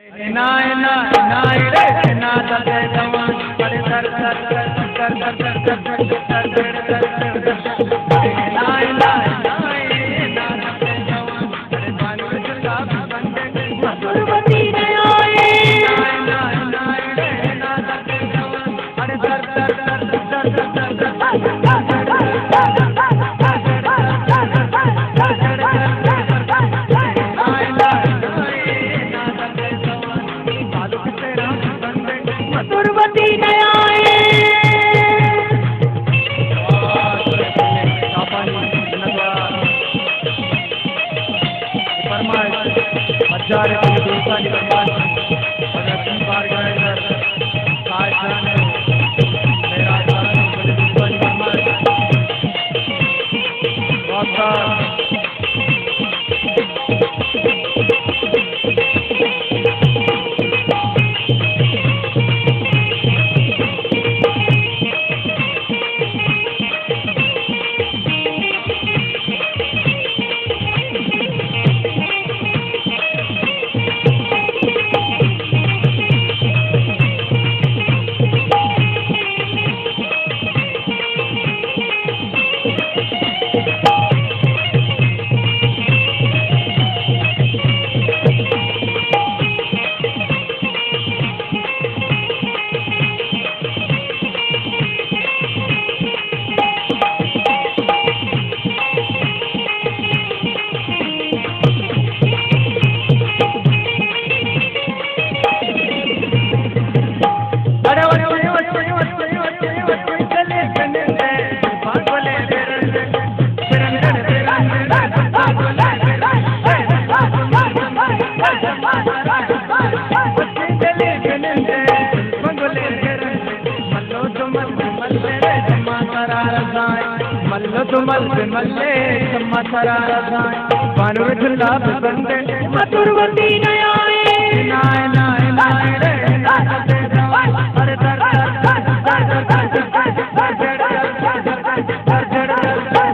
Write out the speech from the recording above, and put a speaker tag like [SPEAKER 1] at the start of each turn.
[SPEAKER 1] नाय नाय नाय रे ना दे जवान अरे sir sir sir sir sir sir नाय नाय नाय ना दे जवान अरे बालू चला बंदे मधुरवती ने आए नाय नाय नाय रे ना दे जवान अरे सर सर सर सर मधुरवती ने आए हजारे दोस्ता की बर्बाद और अपनी बार गायकर साजन मेरा जान दोस्ता की बर्बाद बहुत मल्ले समाचार बानवे झुल्ला बंदे मधुरवती ने आए नाय नाय नाय रे